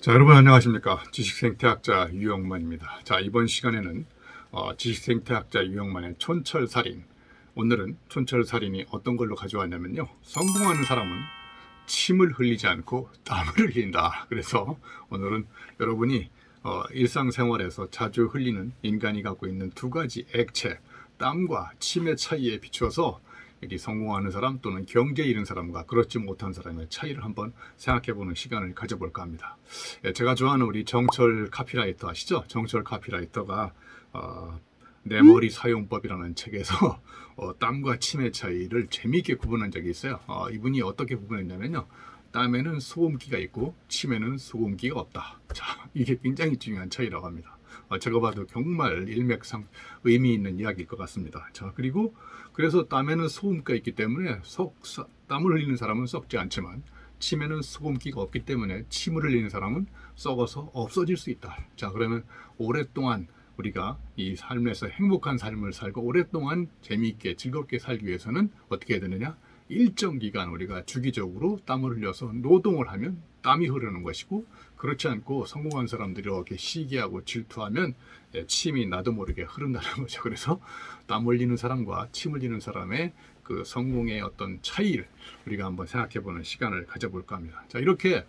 자, 여러분 안녕하십니까? 지식생태학자 유영만입니다. 자, 이번 시간에는 지식생태학자 유영만의 촌철살인, 오늘은 촌철살인이 어떤 걸로 가져왔냐면요, 성공하는 사람은 침을 흘리지 않고 땀을 흘린다. 그래서 오늘은 여러분이 일상생활에서 자주 흘리는, 인간이 갖고 있는 두 가지 액체, 땀과 침의 차이에 비추어서 이 성공하는 사람 또는 경제 잃은 사람과 그렇지 못한 사람의 차이를 한번 생각해보는 시간을 가져볼까 합니다. 제가 좋아하는 우리 정철 카피라이터 아시죠? 정철 카피라이터가 내 머리 사용법이라는 책에서 땀과 침의 차이를 재미있게 구분한 적이 있어요. 이분이 어떻게 구분했냐면요, 땀에는 소금기가 있고 침에는 소금기가 없다. 자, 이게 굉장히 중요한 차이라고 합니다. 제가 봐도 정말 일맥상 의미 있는 이야기일 것 같습니다. 자, 그래서 땀에는 소금기가 있기 때문에 땀을 흘리는 사람은 썩지 않지만 침에는 소금기가 없기 때문에 침을 흘리는 사람은 썩어서 없어질 수 있다. 자, 그러면 오랫동안 우리가 이 삶에서 행복한 삶을 살고 오랫동안 재미있게 즐겁게 살기 위해서는 어떻게 해야 되느냐? 일정 기간 우리가 주기적으로 땀을 흘려서 노동을 하면 땀이 흐르는 것이고, 그렇지 않고 성공한 사람들이 이렇게 시기하고 질투하면 침이 나도 모르게 흐른다는 거죠. 그래서 땀 흘리는 사람과 침 흘리는 사람의 그 성공의 어떤 차이를 우리가 한번 생각해 보는 시간을 가져볼까 합니다. 자, 이렇게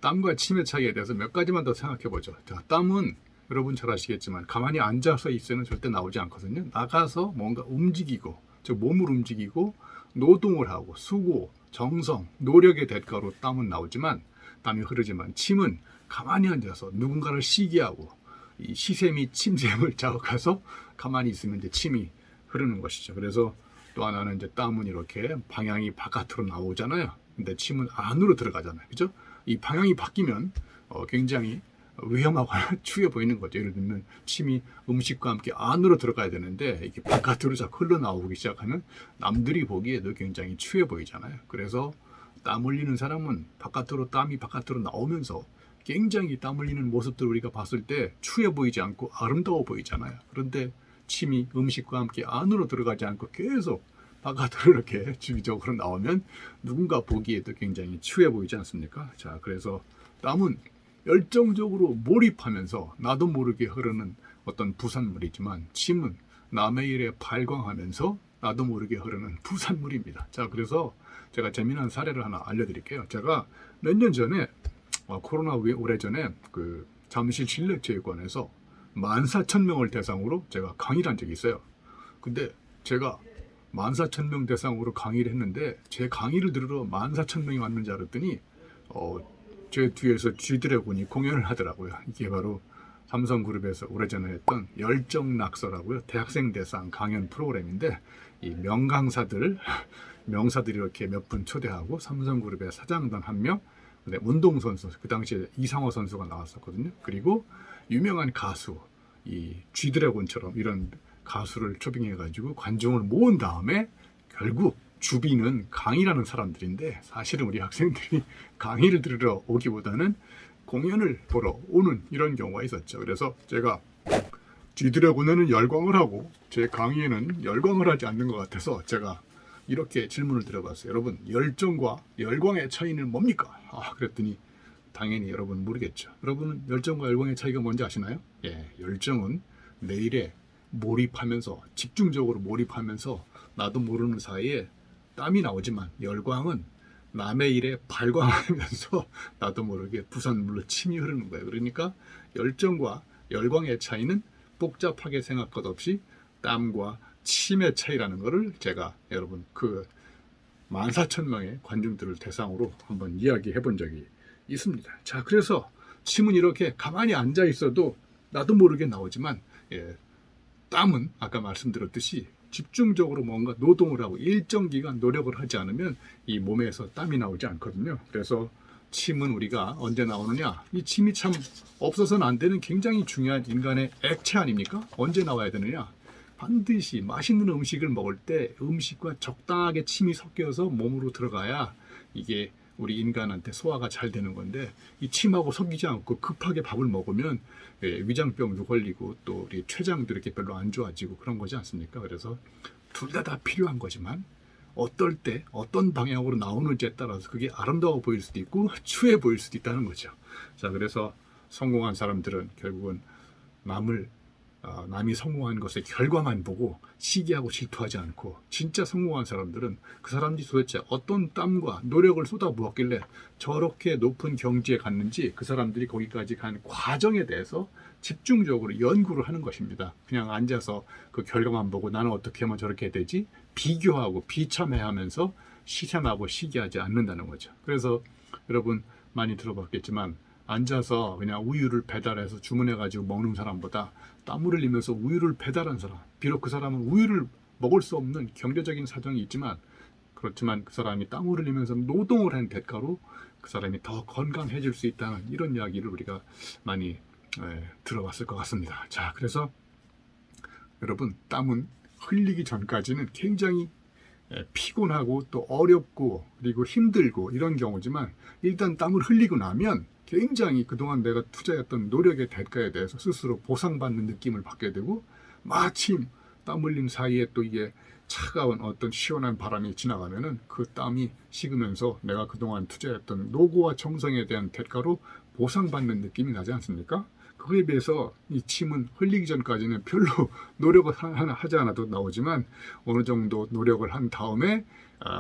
땀과 침의 차이에 대해서 몇 가지만 더 생각해 보죠. 자, 땀은 여러분 잘 아시겠지만 가만히 앉아서 있으면 절대 나오지 않거든요. 나가서 뭔가 움직이고, 즉 몸을 움직이고 노동을 하고 수고, 정성, 노력의 대가로 땀은 나오지만, 땀이 흐르지만 침은 가만히 앉아서 누군가를 시기하고 이 시샘이 침샘을 자극해서 가만히 있으면 이제 침이 흐르는 것이죠. 그래서 또 하나는 이제 땀은 이렇게 방향이 바깥으로 나오잖아요. 근데 침은 안으로 들어가잖아요. 그죠? 이 방향이 바뀌면 굉장히 위험하거나 추해 보이는 거죠. 예를 들면 침이 음식과 함께 안으로 들어가야 되는데 이게 바깥으로 자꾸 흘러나오기 시작하면 남들이 보기에도 굉장히 추해 보이잖아요. 그래서 땀 흘리는 사람은 땀이 바깥으로 나오면서 굉장히 땀 흘리는 모습들 우리가 봤을 때 추해 보이지 않고 아름다워 보이잖아요. 그런데 침이 음식과 함께 안으로 들어가지 않고 계속 바깥으로 이렇게 주기적으로 나오면 누군가 보기에도 굉장히 추해 보이지 않습니까? 자, 그래서 땀은 열정적으로 몰입하면서 나도 모르게 흐르는 어떤 부산물이지만, 침은 남의 일에 발광하면서 나도 모르게 흐르는 부산물입니다. 자, 그래서 제가 재미난 사례를 하나 알려드릴게요. 제가 몇 년 전에 코로나 오래전에 그 잠실 실내체육관에서 14,000명을 대상으로 제가 강의를 한 적이 있어요. 근데 제가 14,000명 대상으로 강의를 했는데 제 강의를 들으러 14,000명이 왔는 줄 알았더니 제 뒤에서 쥐드래곤이 공연을 하더라고요. 이게 바로 삼성그룹에서 오래전에 했던 열정낙서라고요. 대학생 대상 강연 프로그램인데, 이 명강사들이 이렇게 몇 분 초대하고 삼성그룹의 사장단 한 명, 운동선수, 그 당시에 이상호 선수가 나왔었거든요. 그리고 유명한 가수, 이 쥐드래곤처럼 이런 가수를 초빙해가지고 관중을 모은 다음에 결국 주비는 강의라는 사람들인데, 사실은 우리 학생들이 강의를 들으러 오기보다는 공연을 보러 오는 이런 경우가 있었죠. 그래서 제가 쥐드래곤에는 열광을 하고 제 강의에는 열광을 하지 않는 것 같아서 제가 이렇게 질문을 드려봤어요. 여러분, 열정과 열광의 차이는 뭡니까? 그랬더니 당연히 여러분 모르겠죠. 여러분은 열정과 열광의 차이가 뭔지 아시나요? 예, 열정은 내 일에 몰입하면서, 집중적으로 몰입하면서 나도 모르는 사이에 땀이 나오지만, 열광은 남의 일에 발광하면서 나도 모르게 부산물로 침이 흐르는 거예요. 그러니까 열정과 열광의 차이는 복잡하게 생각 것 없이 땀과 침의 차이라는 것을 제가 여러분 그 14,000명의 관중들을 대상으로 한번 이야기해 본 적이 있습니다. 자, 그래서 침은 이렇게 가만히 앉아 있어도 나도 모르게 나오지만, 땀은 아까 말씀드렸듯이 집중적으로 뭔가 노동을 하고 일정 기간 노력을 하지 않으면 이 몸에서 땀이 나오지 않거든요. 그래서 침은 우리가 언제 나오느냐? 이 침이 참 없어서는 안 되는 굉장히 중요한 인간의 액체 아닙니까? 언제 나와야 되느냐? 반드시 맛있는 음식을 먹을 때 음식과 적당하게 침이 섞여서 몸으로 들어가야 이게 우리 인간한테 소화가 잘 되는 건데, 이 침하고 섞이지 않고 급하게 밥을 먹으면 위장병도 걸리고 또 우리 췌장도 이렇게 별로 안 좋아지고 그런 거지 않습니까? 그래서 둘 다 필요한 거지만 어떨 때 어떤 방향으로 나오는지에 따라서 그게 아름다워 보일 수도 있고 추해 보일 수도 있다는 거죠. 자, 그래서 성공한 사람들은 결국은 남이 성공한 것의 결과만 보고 시기하고 질투하지 않고, 진짜 성공한 사람들은 그 사람들이 도대체 어떤 땀과 노력을 쏟아부었길래 저렇게 높은 경지에 갔는지 그 사람들이 거기까지 간 과정에 대해서 집중적으로 연구를 하는 것입니다. 그냥 앉아서 그 결과만 보고 나는 어떻게 하면 저렇게 되지? 비교하고 비참해하면서 시샘하고 시기하지 않는다는 거죠. 그래서 여러분 많이 들어봤겠지만 앉아서 그냥 우유를 배달해서 주문해가지고 먹는 사람보다 땀을 흘리면서 우유를 배달한 사람, 비록 그 사람은 우유를 먹을 수 없는 경제적인 사정이 있지만, 그렇지만 그 사람이 땀을 흘리면서 노동을 한 대가로 그 사람이 더 건강해질 수 있다는 이런 이야기를 우리가 많이 들어봤을 것 같습니다. 자, 그래서 여러분, 땀은 흘리기 전까지는 굉장히 피곤하고 또 어렵고 그리고 힘들고 이런 경우지만, 일단 땀을 흘리고 나면 굉장히 그동안 내가 투자했던 노력의 대가에 대해서 스스로 보상받는 느낌을 받게 되고, 마침 땀 흘림 사이에 또 이게 차가운 어떤 시원한 바람이 지나가면은 그 땀이 식으면서 내가 그동안 투자했던 노고와 정성에 대한 대가로 보상받는 느낌이 나지 않습니까? 그에 비해서 이 침은 흘리기 전까지는 별로 노력을 하지 않아도 나오지만, 어느 정도 노력을 한 다음에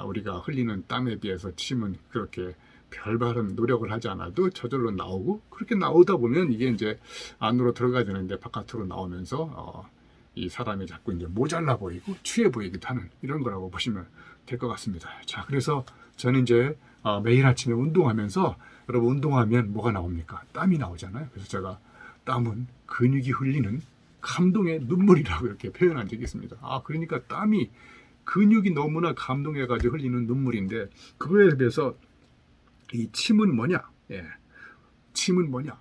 우리가 흘리는 땀에 비해서 침은 그렇게 별다른 노력을 하지 않아도 저절로 나오고, 그렇게 나오다 보면 이게 이제 안으로 들어가야 되는데 바깥으로 나오면서 이 사람이 자꾸 이제 모자라 보이고 취해 보이기도 하는 이런 거라고 보시면 될 것 같습니다. 자, 그래서 저는 이제 매일 아침에 운동하면서, 여러분 운동하면 뭐가 나옵니까? 땀이 나오잖아요. 그래서 제가 땀은 근육이 흘리는 감동의 눈물이라고 이렇게 표현한 적이 있습니다. 그러니까 땀이 근육이 너무나 감동해가지고 흘리는 눈물인데, 그거에 비해서 이 침은 뭐냐? 침은 뭐냐?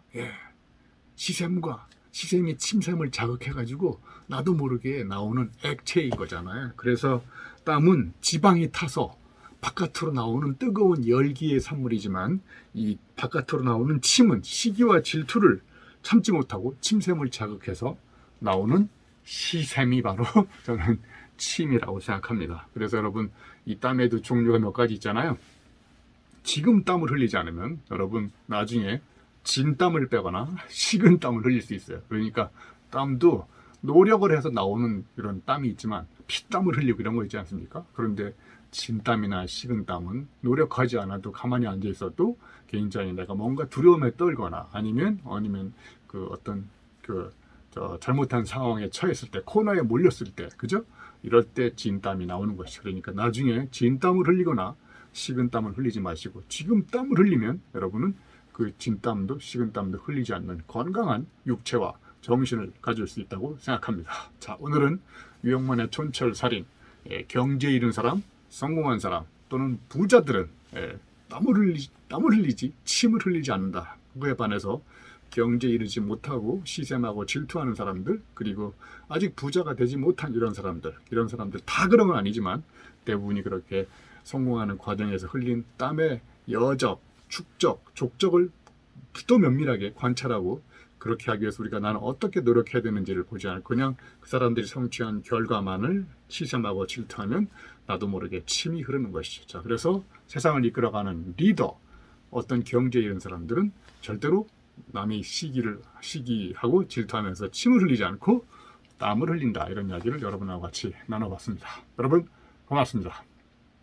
시샘이 침샘을 자극해가지고 나도 모르게 나오는 액체인 거잖아요. 그래서 땀은 지방이 타서 바깥으로 나오는 뜨거운 열기의 산물이지만, 이 바깥으로 나오는 침은 시기와 질투를 참지 못하고 침샘을 자극해서 나오는 시샘이 바로 저는 침이라고 생각합니다. 그래서 여러분, 이 땀에도 종류가 몇 가지 있잖아요. 지금 땀을 흘리지 않으면 여러분 나중에 진땀을 빼거나 식은 땀을 흘릴 수 있어요. 그러니까 땀도 노력을 해서 나오는 이런 땀이 있지만 피땀을 흘리고 이런 거 있지 않습니까? 그런데 진땀이나 식은 땀은 노력하지 않아도 가만히 앉아 있어도 굉장히 내가 뭔가 두려움에 떨거나 아니면 그 어떤 잘못한 상황에 처했을 때, 코너에 몰렸을 때, 그죠? 이럴 때 진땀이 나오는 것이죠. 그러니까 나중에 진땀을 흘리거나 식은땀을 흘리지 마시고, 지금 땀을 흘리면 여러분은 그 진땀도 식은땀도 흘리지 않는 건강한 육체와 정신을 가질 수 있다고 생각합니다. 자, 오늘은 유영만의 촌철살인, 경제 잃은 사람, 성공한 사람 또는 부자들은 땀을 흘리지 침을 흘리지 않는다. 그거에 반해서 경제 이르지 못하고 시샘하고 질투하는 사람들, 그리고 아직 부자가 되지 못한 이런 사람들 다 그런 건 아니지만 대부분이 그렇게 성공하는 과정에서 흘린 땀의 여적, 축적, 족적을 또 면밀하게 관찰하고, 그렇게 하기 위해서 우리가 나는 어떻게 노력해야 되는지를 보지 않고 그냥 그 사람들이 성취한 결과만을 시샘하고 질투하면 나도 모르게 침이 흐르는 것이죠. 자, 그래서 세상을 이끌어가는 리더, 어떤 경제 이런 사람들은 절대로 남이 시기하고 질투하면서 침을 흘리지 않고 땀을 흘린다. 이런 이야기를 여러분하고 같이 나눠봤습니다. 여러분 고맙습니다.